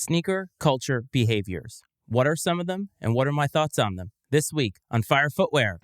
Sneaker culture behaviors. What are some of them, and what are my thoughts on them? This week on Fire Footwear.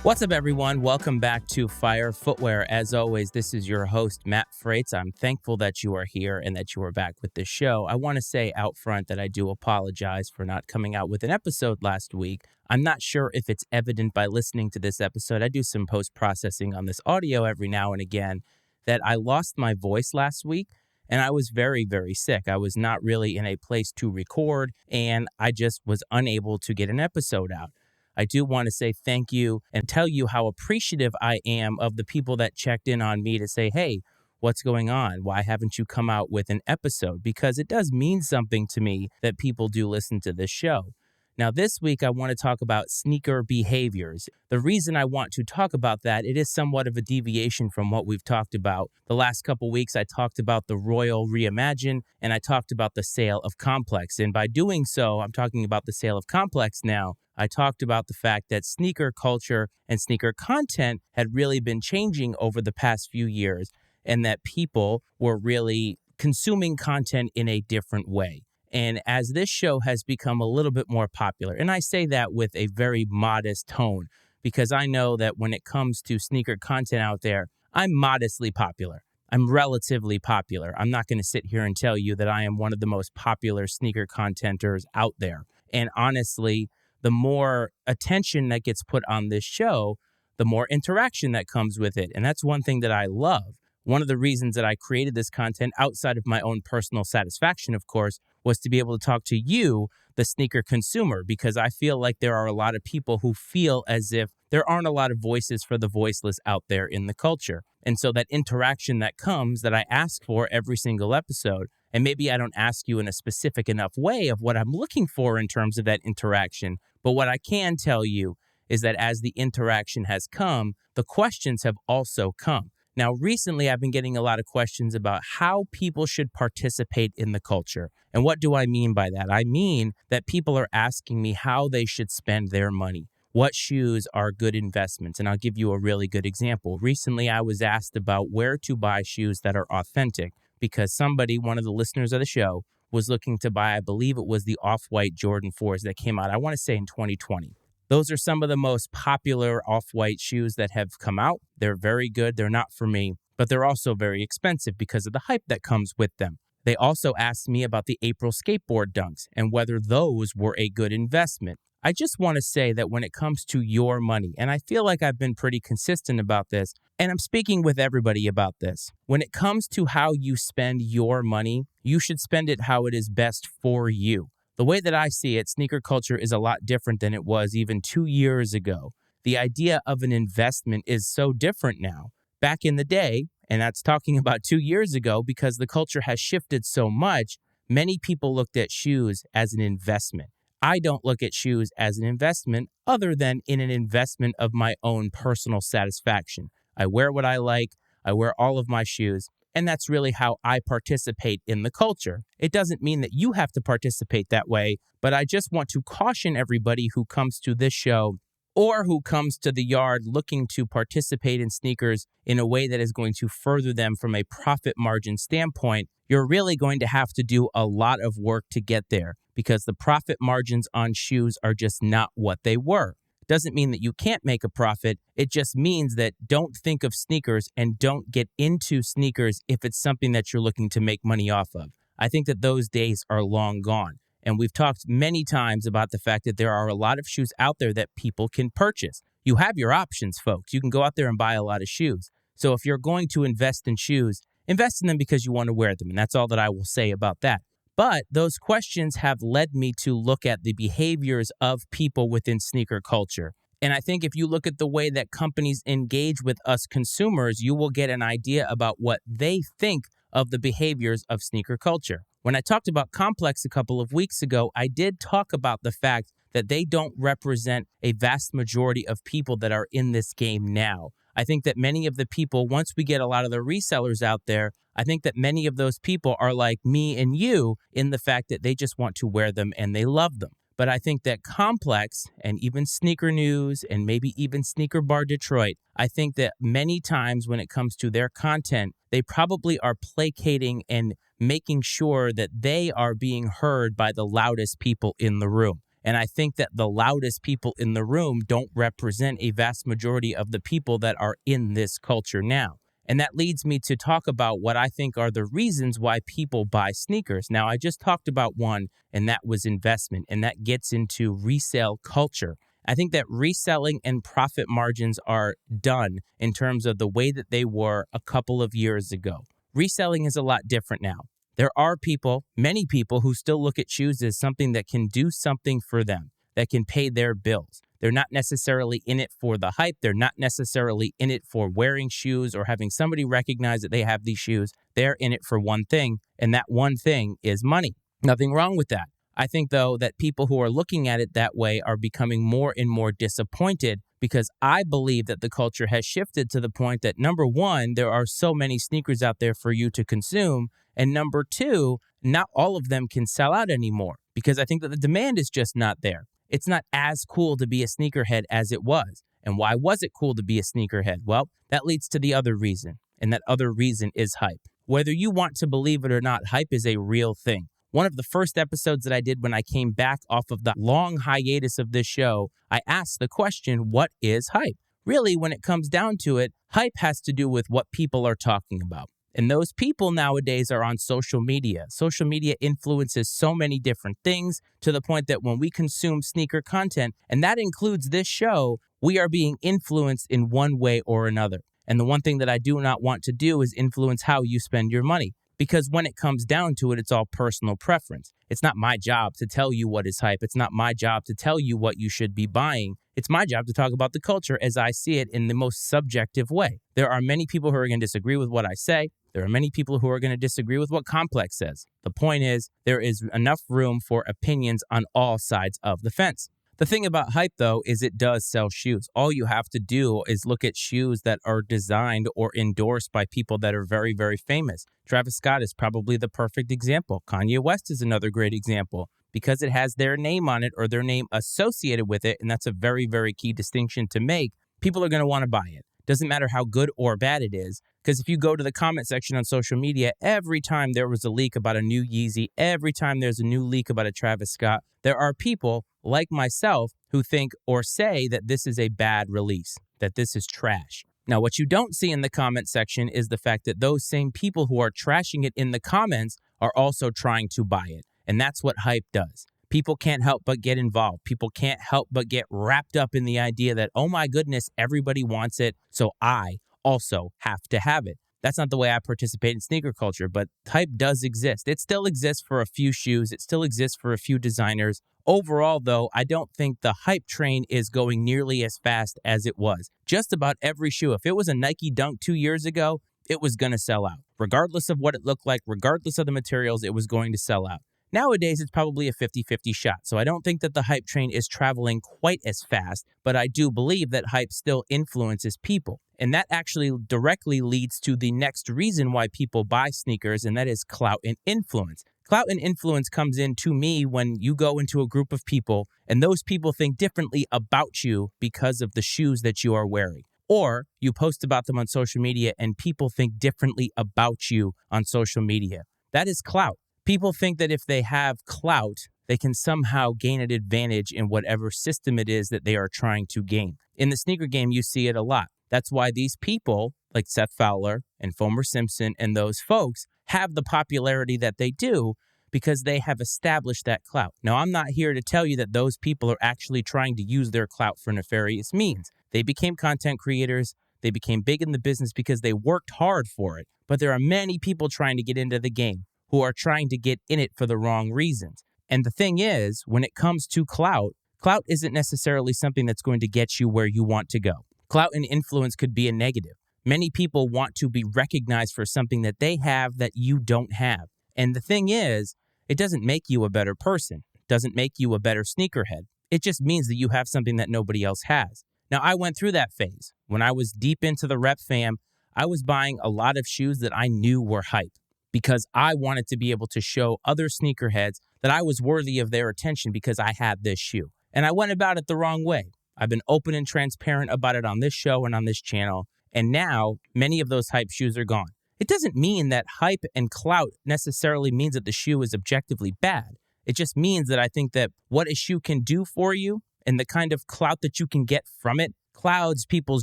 What's up, everyone? Welcome back to Fire Footwear. As always, this is your host, Matt Frates. I'm thankful that you are here and that you are back with this show. I want to say out front that I do apologize for not coming out with an episode last week. I'm not sure if it's evident by listening to this episode. I do some post-processing on this audio every now and again that I lost my voice last week, and I was very, very sick. I was not really in a place to record, and I just was unable to get an episode out. I do want to say thank you and tell you how appreciative I am of the people that checked in on me to say, hey, what's going on? Why haven't you come out with an episode? Because it does mean something to me that people do listen to this show. Now, this week, I want to talk about sneaker behaviors. The reason I want to talk about that, it is somewhat of a deviation from what we've talked about. The last couple weeks, I talked about the Royal Reimagine, and I talked about the sale of Complex. And by doing so, I'm talking about the sale of Complex now. I talked about the fact that sneaker culture and sneaker content had really been changing over the past few years, and that people were really consuming content in a different way. And as this show has become a little bit more popular, and I say that with a very modest tone, because I know that when it comes to sneaker content out there, I'm modestly popular. I'm relatively popular. I'm not going to sit here and tell you that I am one of the most popular sneaker contenters out there. And honestly, the more attention that gets put on this show, the more interaction that comes with it. And that's one thing that I love. One of the reasons that I created this content outside of my own personal satisfaction, of course, was to be able to talk to you, the sneaker consumer, because I feel like there are a lot of people who feel as if there aren't a lot of voices for the voiceless out there in the culture. And so that interaction that comes that I ask for every single episode, and maybe I don't ask you in a specific enough way of what I'm looking for in terms of that interaction, but what I can tell you is that as the interaction has come, the questions have also come. Now, recently, I've been getting a lot of questions about how people should participate in the culture. And what do I mean by that? I mean that people are asking me how they should spend their money. What shoes are good investments? And I'll give you a really good example. Recently, I was asked about where to buy shoes that are authentic because somebody, one of the listeners of the show, was looking to buy, I believe it was the Off-White Jordan 4s that came out, I want to say in 2020. Those are some of the most popular off-white shoes that have come out. They're very good. They're not for me, but they're also very expensive because of the hype that comes with them. They also asked me about the April skateboard dunks and whether those were a good investment. I just want to say that when it comes to your money, and I feel like I've been pretty consistent about this, and I'm speaking with everybody about this. When it comes to how you spend your money, you should spend it how it is best for you. The way that I see it, sneaker culture is a lot different than it was even 2 years ago. The idea of an investment is so different now. Back in the day, and that's talking about 2 years ago, because the culture has shifted so much, many people looked at shoes as an investment. I don't look at shoes as an investment other than in an investment of my own personal satisfaction. I wear what I like. I wear all of my shoes. And that's really how I participate in the culture. It doesn't mean that you have to participate that way, but I just want to caution everybody who comes to this show or who comes to the yard looking to participate in sneakers in a way that is going to further them from a profit margin standpoint. You're really going to have to do a lot of work to get there because the profit margins on shoes are just not what they were. Doesn't mean that you can't make a profit. It just means that don't think of sneakers and don't get into sneakers if it's something that you're looking to make money off of. I think that those days are long gone. And we've talked many times about the fact that there are a lot of shoes out there that people can purchase. You have your options, folks. You can go out there and buy a lot of shoes. So if you're going to invest in shoes, invest in them because you want to wear them. And that's all that I will say about that. But those questions have led me to look at the behaviors of people within sneaker culture. And I think if you look at the way that companies engage with us consumers, you will get an idea about what they think of the behaviors of sneaker culture. When I talked about Complex a couple of weeks ago, I did talk about the fact that they don't represent a vast majority of people that are in this game now. I think that many of the people, once we get a lot of the resellers out there, I think that many of those people are like me and you in the fact that they just want to wear them and they love them. But I think that Complex and even Sneaker News and maybe even Sneaker Bar Detroit, I think that many times when it comes to their content, they probably are placating and making sure that they are being heard by the loudest people in the room. And I think that the loudest people in the room don't represent a vast majority of the people that are in this culture now. And that leads me to talk about what I think are the reasons why people buy sneakers. Now, I just talked about one, and that was investment, and that gets into resale culture. I think that reselling and profit margins are done in terms of the way that they were a couple of years ago. Reselling is a lot different now. There are people, many people, who still look at shoes as something that can do something for them, that can pay their bills. They're not necessarily in it for the hype. They're not necessarily in it for wearing shoes or having somebody recognize that they have these shoes. They're in it for one thing, and that one thing is money. Nothing wrong with that. I think, though, that people who are looking at it that way are becoming more and more disappointed because I believe that the culture has shifted to the point that, number one, there are so many sneakers out there for you to consume, and number two, not all of them can sell out anymore because I think that the demand is just not there. It's not as cool to be a sneakerhead as it was. And why was it cool to be a sneakerhead? Well, that leads to the other reason, and that other reason is hype. Whether you want to believe it or not, hype is a real thing. One of the first episodes that I did when I came back off of the long hiatus of this show, I asked the question, what is hype? Really, when it comes down to it, hype has to do with what people are talking about. And those people nowadays are on social media. Social media influences so many different things to the point that when we consume sneaker content, and that includes this show, we are being influenced in one way or another. And the one thing that I do not want to do is influence how you spend your money. Because when it comes down to it, it's all personal preference. It's not my job to tell you what is hype. It's not my job to tell you what you should be buying. It's my job to talk about the culture as I see it in the most subjective way. There are many people who are going to disagree with what I say. There are many people who are going to disagree with what Complex says. The point is, there is enough room for opinions on all sides of the fence. The thing about hype, though, is it does sell shoes. All you have to do is look at shoes that are designed or endorsed by people that are very, very famous. Travis Scott is probably the perfect example. Kanye West is another great example because it has their name on it or their name associated with it, and that's a very, very key distinction to make. People are going to want to buy it. Doesn't matter how good or bad it is, because if you go to the comment section on social media, every time there was a leak about a new Yeezy, every time there's a new leak about a Travis Scott, there are people like myself who think or say that this is a bad release, that this is trash. Now, what you don't see in the comment section is the fact that those same people who are trashing it in the comments are also trying to buy it. And that's what hype does. People can't help but get involved. People can't help but get wrapped up in the idea that, oh my goodness, everybody wants it, so I also have to have it. That's not the way I participate in sneaker culture, but hype does exist. It still exists for a few shoes. It still exists for a few designers. Overall, though, I don't think the hype train is going nearly as fast as it was. Just about every shoe, if it was a Nike Dunk 2 years ago, it was going to sell out. Regardless of what it looked like, regardless of the materials, it was going to sell out. Nowadays, it's probably a 50-50 shot, so I don't think that the hype train is traveling quite as fast, but I do believe that hype still influences people. And that actually directly leads to the next reason why people buy sneakers, and that is clout and influence. Clout and influence comes in to me when you go into a group of people, and those people think differently about you because of the shoes that you are wearing. Or you post about them on social media, and people think differently about you on social media. That is clout. People think that if they have clout, they can somehow gain an advantage in whatever system it is that they are trying to gain. In the sneaker game, you see it a lot. That's why these people, like Seth Fowler and Fomer Simpson and those folks, have the popularity that they do because they have established that clout. Now, I'm not here to tell you that those people are actually trying to use their clout for nefarious means. They became content creators. They became big in the business because they worked hard for it. But there are many people trying to get into the game who are trying to get in it for the wrong reasons. And the thing is, when it comes to clout, clout isn't necessarily something that's going to get you where you want to go. Clout and influence could be a negative. Many people want to be recognized for something that they have that you don't have. And the thing is, it doesn't make you a better person. It doesn't make you a better sneakerhead. It just means that you have something that nobody else has. Now, I went through that phase. When I was deep into the rep fam, I was buying a lot of shoes that I knew were hype because I wanted to be able to show other sneakerheads that I was worthy of their attention because I had this shoe. And I went about it the wrong way. I've been open and transparent about it on this show and on this channel. And now many of those hype shoes are gone. It doesn't mean that hype and clout necessarily means that the shoe is objectively bad. It just means that I think that what a shoe can do for you and the kind of clout that you can get from it clouds people's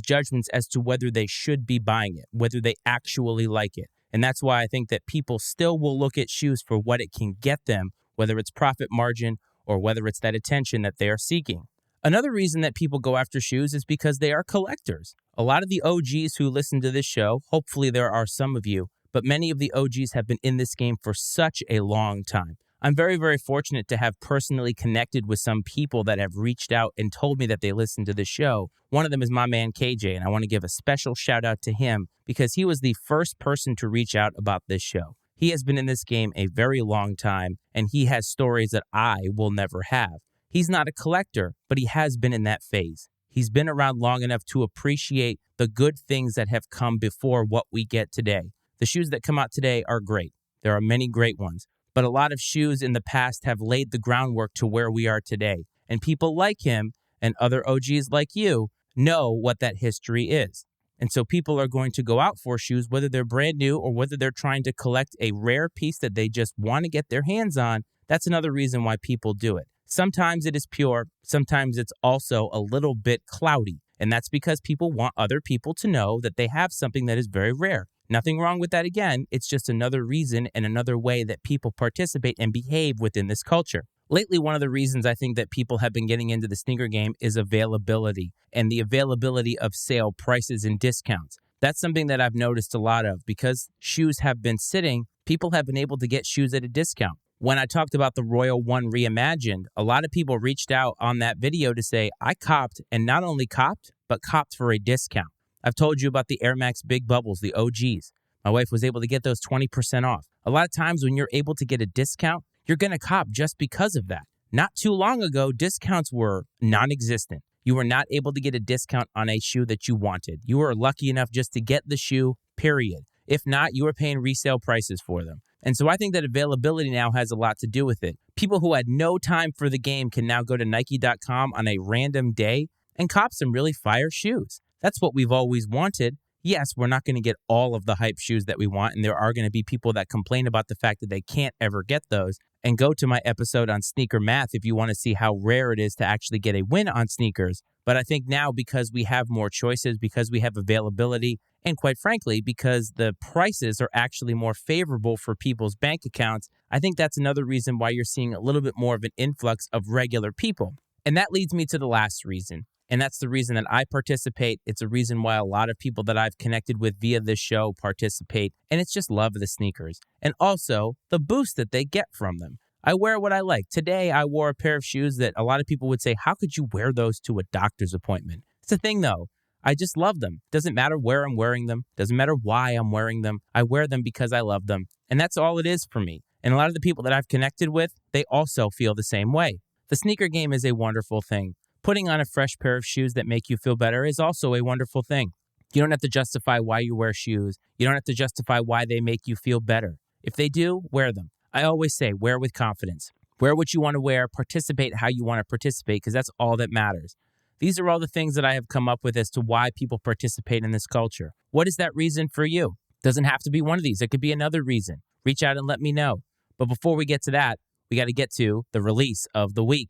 judgments as to whether they should be buying it, whether they actually like it. And that's why I think that people still will look at shoes for what it can get them, whether it's profit margin or whether it's that attention that they are seeking. Another reason that people go after shoes is because they are collectors. A lot of the OGs who listen to this show, hopefully there are some of you, but many of the OGs have been in this game for such a long time. I'm very, very fortunate to have personally connected with some people that have reached out and told me that they listen to the show. One of them is my man KJ, and I want to give a special shout out to him because he was the first person to reach out about this show. He has been in this game a very long time, and he has stories that I will never have. He's not a collector, but he has been in that phase. He's been around long enough to appreciate the good things that have come before what we get today. The shoes that come out today are great. There are many great ones. But a lot of shoes in the past have laid the groundwork to where we are today. And people like him and other OGs like you know what that history is. And so people are going to go out for shoes, whether they're brand new or whether they're trying to collect a rare piece that they just want to get their hands on. That's another reason why people do it. Sometimes it is pure. Sometimes it's also a little bit cloudy. And that's because people want other people to know that they have something that is very rare. Nothing wrong with that again. It's just another reason and another way that people participate and behave within this culture. Lately, one of the reasons I think that people have been getting into the sneaker game is availability and the availability of sale prices and discounts. That's something that I've noticed a lot of because shoes have been sitting. People have been able to get shoes at a discount. When I talked about the Royal One Reimagined, a lot of people reached out on that video to say, I copped and not only copped, but copped for a discount. I've told you about the Air Max Big Bubbles, the OGs. My wife was able to get those 20% off. A lot of times when you're able to get a discount, you're going to cop just because of that. Not too long ago, discounts were non-existent. You were not able to get a discount on a shoe that you wanted. You were lucky enough just to get the shoe, period. If not, you were paying resale prices for them. And so I think that availability now has a lot to do with it. People who had no time for the game can now go to Nike.com on a random day and cop some really fire shoes. That's what we've always wanted. Yes, we're not going to get all of the hype shoes that we want, and there are going to be people that complain about the fact that they can't ever get those. And go to my episode on sneaker math if you want to see how rare it is to actually get a win on sneakers. But I think now because we have more choices, because we have availability, and quite frankly, because the prices are actually more favorable for people's bank accounts, I think that's another reason why you're seeing a little bit more of an influx of regular people. And that leads me to the last reason. And that's the reason that I participate. It's a reason why a lot of people that I've connected with via this show participate. And it's just love of the sneakers. And also the boost that they get from them. I wear what I like. Today, I wore a pair of shoes that a lot of people would say, how could you wear those to a doctor's appointment? It's the thing, though. I just love them. Doesn't matter where I'm wearing them. Doesn't matter why I'm wearing them. I wear them because I love them. And that's all it is for me. And a lot of the people that I've connected with, they also feel the same way. The sneaker game is a wonderful thing. Putting on a fresh pair of shoes that make you feel better is also a wonderful thing. You don't have to justify why you wear shoes. You don't have to justify why they make you feel better. If they do, wear them. I always say, wear with confidence. Wear what you want to wear, participate how you want to participate, because that's all that matters. These are all the things that I have come up with as to why people participate in this culture. What is that reason for you? Doesn't have to be one of these. It could be another reason. Reach out and let me know. But before we get to that, we got to get to the release of the week.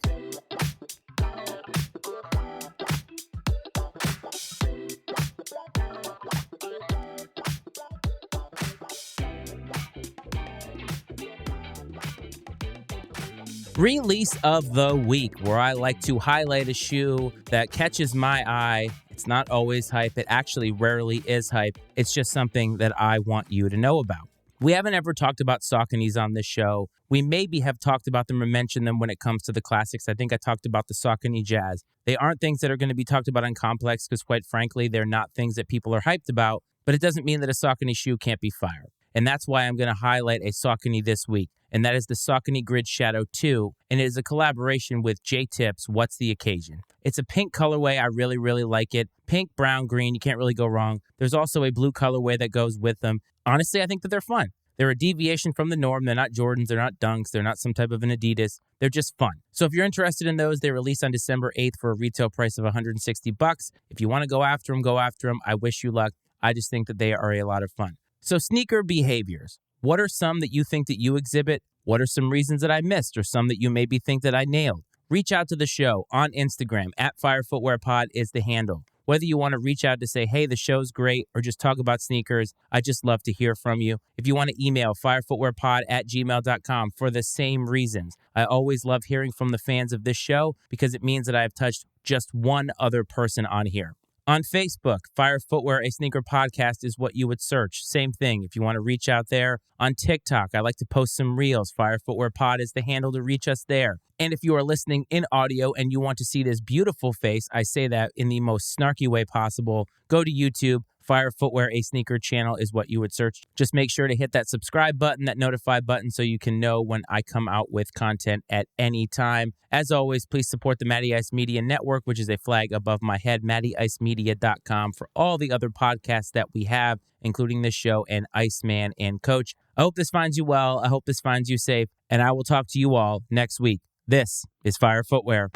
Release of the week, where I like to highlight a shoe that catches my eye. It's not always hype. It actually rarely is hype. It's just something that I want you to know about. We haven't ever talked about Sauconys on this show. We maybe have talked about them or mentioned them when it comes to the classics. I think I talked about the Saucony Jazz. They aren't things that are going to be talked about on Complex because, quite frankly, they're not things that people are hyped about. But it doesn't mean that a Saucony shoe can't be fire. And that's why I'm going to highlight a Saucony this week. And that is the Saucony Grid Shadow 2. And it is a collaboration with J-Tips What's the Occasion. It's a pink colorway. I really, really like it. Pink, brown, green. You can't really go wrong. There's also a blue colorway that goes with them. Honestly, I think that they're fun. They're a deviation from the norm. They're not Jordans. They're not Dunks. They're not some type of an Adidas. They're just fun. So if you're interested in those, they release on December 8th for a retail price of $160. If you want to go after them, go after them. I wish you luck. I just think that they are a lot of fun. So sneaker behaviors. What are some that you think that you exhibit? What are some reasons that I missed or some that you maybe think that I nailed? Reach out to the show on Instagram. @FireFootwearPod is the handle. Whether you want to reach out to say, hey, the show's great, or just talk about sneakers, I just love to hear from you. If you want to email firefootwearpod@gmail.com for the same reasons. I always love hearing from the fans of this show because it means that I have touched just one other person on here. On Facebook, Fire Footwear, a sneaker podcast is what you would search. Same thing if you want to reach out there. On TikTok, I like to post some reels. Fire Footwear Pod is the handle to reach us there. And if you are listening in audio and you want to see this beautiful face, I say that in the most snarky way possible, go to YouTube. Fire Footwear, a sneaker channel is what you would search. Just make sure to hit that subscribe button, that notify button, so you can know when I come out with content at any time. As always, please support the Matty Ice Media Network, which is a flag above my head, mattyIcemedia.com, for all the other podcasts that we have, including this show and Iceman and Coach. I hope this finds you well. I hope this finds you safe, and I will talk to you all next week. This is Fire Footwear.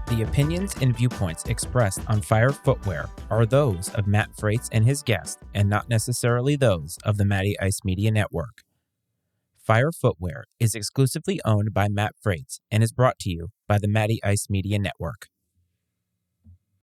The opinions and viewpoints expressed on Fire Footwear are those of Matt Frates and his guests, and not necessarily those of the Matty Ice Media Network. Fire Footwear is exclusively owned by Matt Frates and is brought to you by the Matty Ice Media Network.